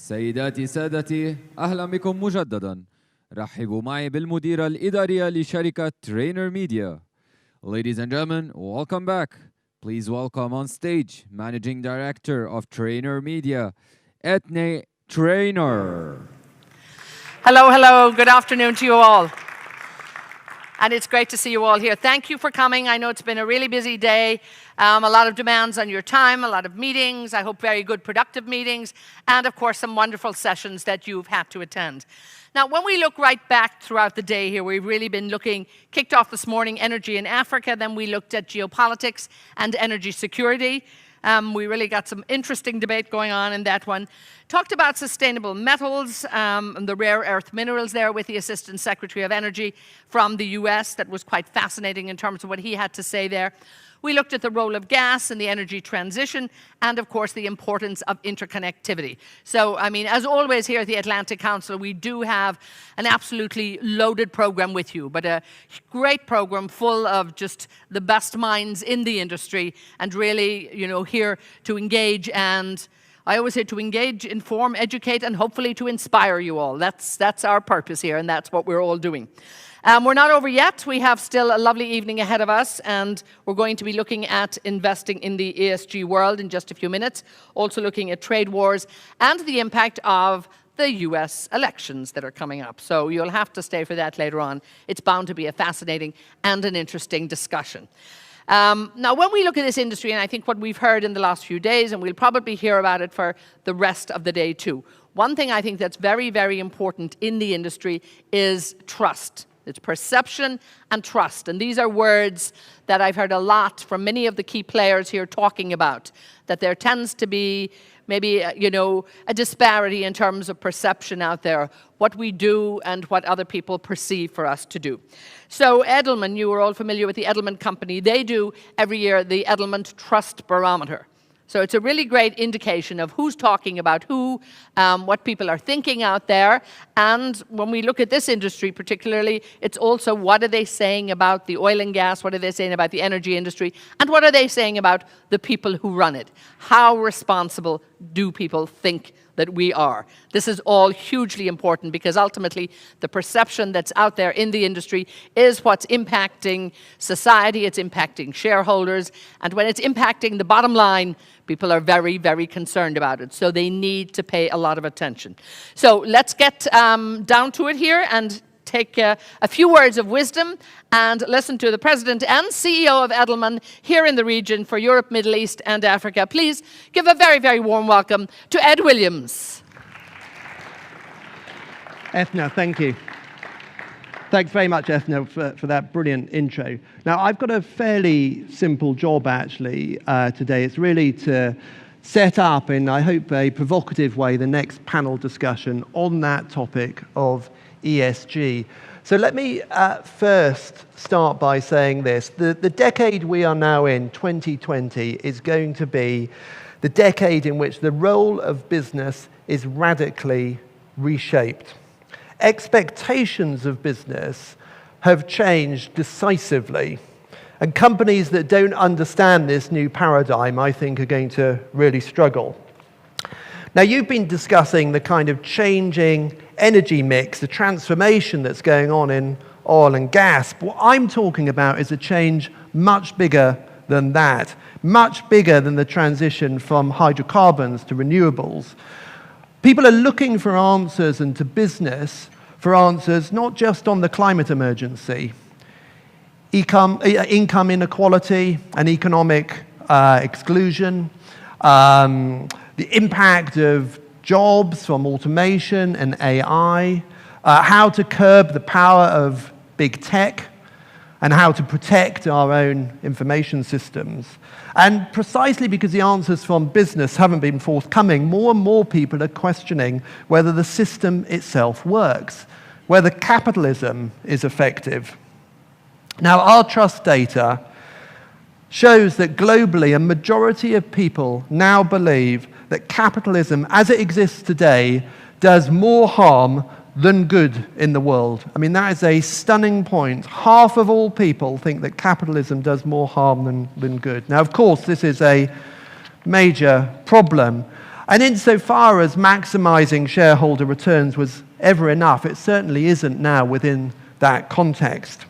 سيداتي سادتي أهلا بكم مجددا. رحبوا معي بالمديرة الإدارية لشركة Trainer Media. Ladies and gentlemen, welcome back. Please welcome on stage Managing Director of Trainer Media, Ethne Trainer. Hello, hello. Good afternoon to you all. And it's great to see you all here. Thank you for coming. I know it's been a really busy day. A lot of demands on your time, a lot of meetings. I hope very good, productive meetings. And of course, some wonderful sessions that you've had to attend. Now, when we look right back throughout the day here, we've really been looking, kicked off this morning, energy in Africa. Then we looked at geopolitics and energy security. We really got some interesting debate going on in that one. Talked about sustainable metals and the rare earth minerals there with the Assistant Secretary of Energy from the US. That was quite fascinating in terms of what he had to say there. We looked at the role of gas in the energy transition and, of course, the importance of interconnectivity. So, I mean, as always here at the Atlantic Council, we do have an absolutely loaded program with you, but a great program full of just the best minds in the industry and really, you know, here to engage and I always say to engage, inform, educate, and hopefully to inspire you all. That's our purpose here, and that's what we're all doing. We're not over yet. We have still a lovely evening ahead of us, and we're going to be looking at investing in the ESG world in just a few minutes, also looking at trade wars and the impact of the US elections that are coming up. So you'll have to stay for that later on. It's bound to be a fascinating and an interesting discussion. Now, when we look at this industry, and I think what we've heard in the last few days, and we'll probably hear about it for the rest of the day too, one thing I think that's very, very important in the industry is trust. It's perception and trust. And these are words that I've heard a lot from many of the key players here talking about, that there tends to be maybe, you know, a disparity in terms of perception out there, what we do and what other people perceive for us to do. So Edelman, you are all familiar with the Edelman company. They do every year the Edelman Trust Barometer. So it's a really great indication of who's talking about who, what people are thinking out there. And when we look at this industry particularly, it's also what are they saying about the oil and gas, what are they saying about the energy industry, and what are they saying about the people who run it? How responsible do people think that we are? This is all hugely important because ultimately the perception that's out there in the industry is what's impacting society, it's impacting shareholders, and when it's impacting the bottom line, people are very, very concerned about it. So they need to pay a lot of attention. So let's get down to it here and take a few words of wisdom and listen to the President and CEO of Edelman here in the region for Europe, Middle East and Africa. Please give a very, very warm welcome to Ed Williams. Ethna, thank you. Thanks very much, Ethna, for that brilliant intro. Now, I've got a fairly simple job, actually, today. It's really to set up, in, I hope, a provocative way, the next panel discussion on that topic of ESG. So let me first start by saying this. The decade we are now in, 2020, is going to be the decade in which the role of business is radically reshaped. Expectations of business have changed decisively. And companies that don't understand this new paradigm, I think, are going to really struggle. Now, you've been discussing the kind of changing energy mix, the transformation that's going on in oil and gas. But what I'm talking about is a change much bigger than that, much bigger than the transition from hydrocarbons to renewables. People are looking for answers and to business for answers not just on the climate emergency, income inequality and economic exclusion, the impact of jobs from automation and AI, how to curb the power of big tech, and how to protect our own information systems. And precisely because the answers from business haven't been forthcoming, more and more people are questioning whether the system itself works, whether capitalism is effective. Now, our trust data shows that globally a majority of people now believe that capitalism as it exists today does more harm than good in the world. I mean, that is a stunning point. Half of all people think that capitalism does more harm than good. Now, of course, this is a major problem. And insofar as maximizing shareholder returns was ever enough, it certainly isn't now within that context.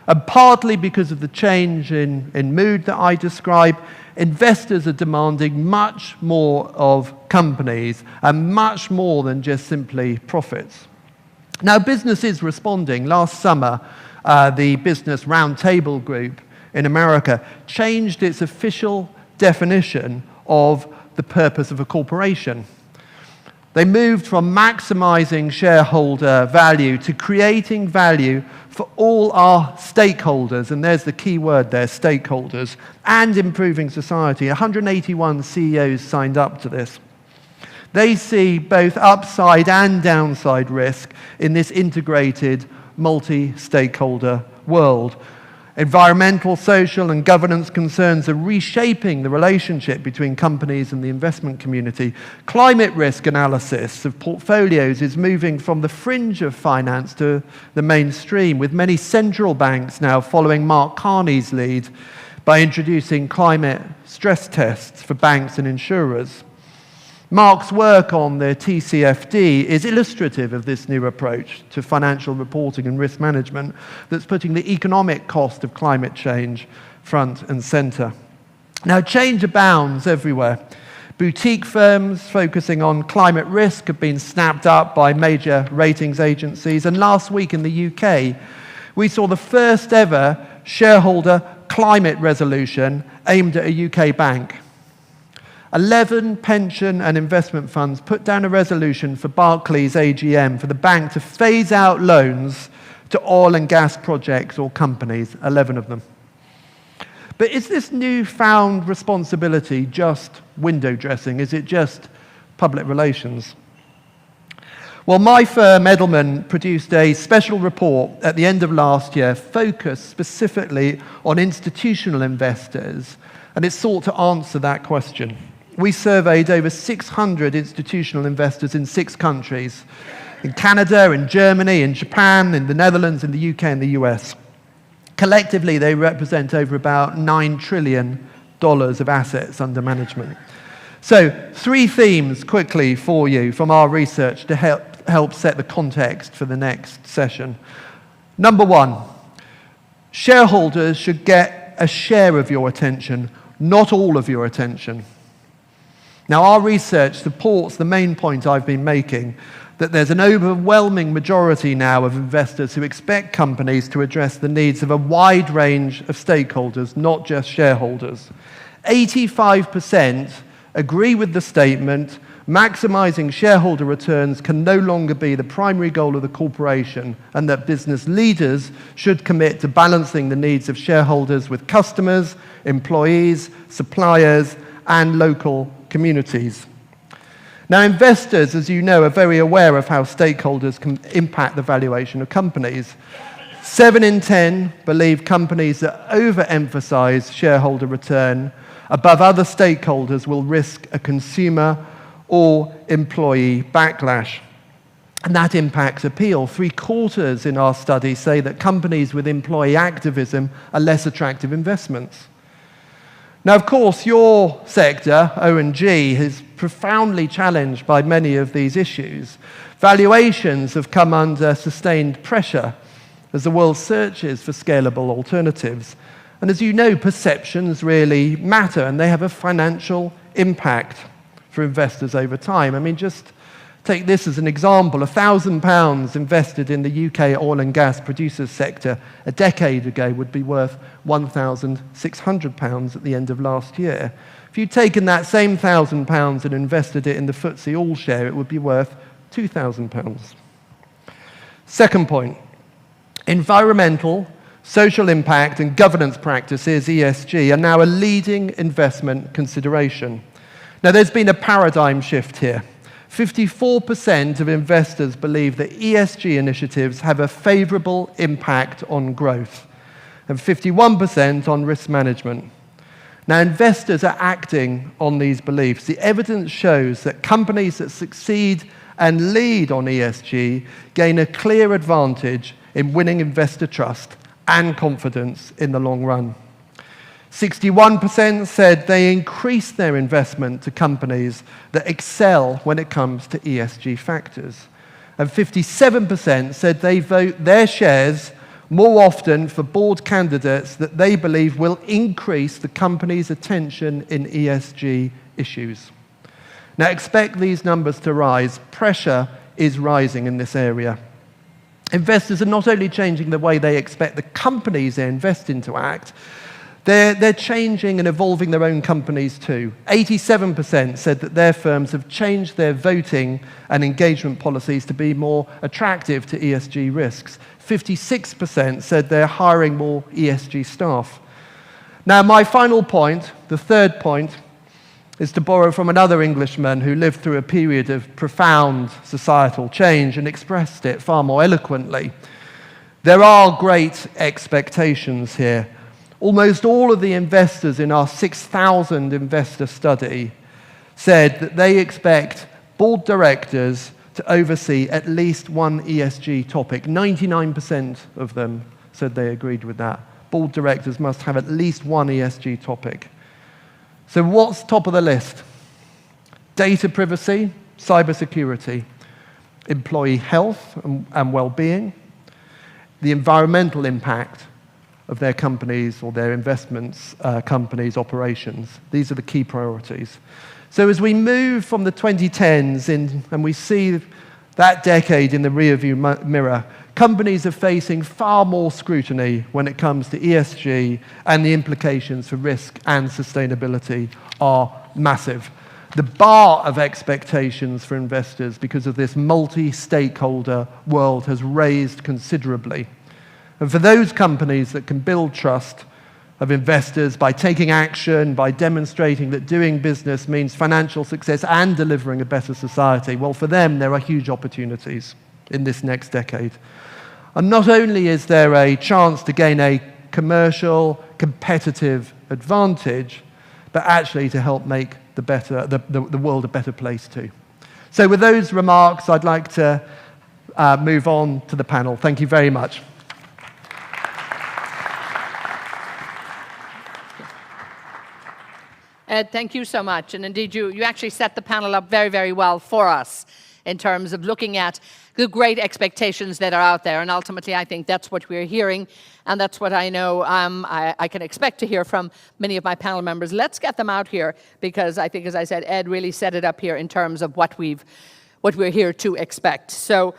And partly because of the change in mood that I describe, investors are demanding much more of companies and much more than just simply profits. Now, business is responding. Last summer, the Business Roundtable Group in America changed its official definition of the purpose of a corporation. They moved from maximizing shareholder value to creating value for all our stakeholders, and there's the key word there, stakeholders, and improving society. 181 CEOs signed up to this. They see both upside and downside risk in this integrated, multi-stakeholder world. Environmental, social, and governance concerns are reshaping the relationship between companies and the investment community. Climate risk analysis of portfolios is moving from the fringe of finance to the mainstream, with many central banks now following Mark Carney's lead by introducing climate stress tests for banks and insurers. Mark's work on the TCFD is illustrative of this new approach to financial reporting and risk management that's putting the economic cost of climate change front and center. Now, change abounds everywhere. Boutique firms focusing on climate risk have been snapped up by major ratings agencies, and last week in the UK, we saw the first ever shareholder climate resolution aimed at a UK bank. 11 pension and investment funds put down a resolution for Barclays AGM for the bank to phase out loans to oil and gas projects or companies, 11 of them. But is this newfound responsibility just window dressing? Is it just public relations? Well, my firm, Edelman, produced a special report at the end of last year focused specifically on institutional investors, and it sought to answer that question. We surveyed over 600 institutional investors in 6 countries, in Canada, in Germany, in Japan, in the Netherlands, in the UK, and the US. Collectively, they represent over about $9 trillion of assets under management. So, 3 themes quickly for you from our research to help set the context for the next session. Number 1, shareholders should get a share of your attention, not all of your attention. Now, our research supports the main point I've been making, that there's an overwhelming majority now of investors who expect companies to address the needs of a wide range of stakeholders, not just shareholders. 85% agree with the statement, maximizing shareholder returns can no longer be the primary goal of the corporation, and that business leaders should commit to balancing the needs of shareholders with customers, employees, suppliers, and local communities. Now, investors, as you know, are very aware of how stakeholders can impact the valuation of companies. 7 in 10 believe companies that overemphasize shareholder return above other stakeholders will risk a consumer or employee backlash. And that impacts appeal. 3/4 in our study say that companies with employee activism are less attractive investments. Now, of course, your sector, O&G, is profoundly challenged by many of these issues. Valuations have come under sustained pressure as the world searches for scalable alternatives. And as you know, perceptions really matter, and they have a financial impact for investors over time. I mean, just take this as an example. £1,000 invested in the UK oil and gas producers sector a decade ago would be worth £1,600 at the end of last year. If you'd taken that same £1,000 and invested it in the FTSE All Share, it would be worth £2,000. Second point, environmental, social impact, and governance practices, ESG, are now a leading investment consideration. Now, there's been a paradigm shift here. 54% of investors believe that ESG initiatives have a favorable impact on growth, and 51% on risk management. Now, investors are acting on these beliefs. The evidence shows that companies that succeed and lead on ESG gain a clear advantage in winning investor trust and confidence in the long run. 61% said they increase their investment to companies that excel when it comes to ESG factors. And 57% said they vote their shares more often for board candidates that they believe will increase the company's attention in ESG issues. Now, expect these numbers to rise. Pressure is rising in this area. Investors are not only changing the way they expect the companies they invest in to act, they're changing and evolving their own companies too. 87% said that their firms have changed their voting and engagement policies to be more attractive to ESG risks. 56% said they're hiring more ESG staff. Now, my final point, the third point, is to borrow from another Englishman who lived through a period of profound societal change and expressed it far more eloquently. There are great expectations here. Almost all of the investors in our 6,000 investor study said that they expect board directors to oversee at least one ESG topic. 99% of them said they agreed with that. Board directors must have at least one ESG topic. So what's top of the list? Data privacy, cybersecurity, employee health and well-being, the environmental impact of their companies or their investments, companies' operations. These are the key priorities. So as we move from the 2010s and we see that decade in the rearview mirror, companies are facing far more scrutiny when it comes to ESG, and the implications for risk and sustainability are massive. The bar of expectations for investors because of this multi-stakeholder world has raised considerably. And for those companies that can build trust of investors by taking action, by demonstrating that doing business means financial success and delivering a better society, well, for them, there are huge opportunities in this next decade. And not only is there a chance to gain a commercial, competitive advantage, but actually to help make the world a better place too. So with those remarks, I'd like to move on to the panel. Thank you very much. Ed, thank you so much. And indeed, you actually set the panel up very, very well for us in terms of looking at the great expectations that are out there. And ultimately, I think that's what we're hearing. And that's what I know I can expect to hear from many of my panel members. Let's get them out here because I think, as I said, Ed really set it up here in terms of what we're here to expect. So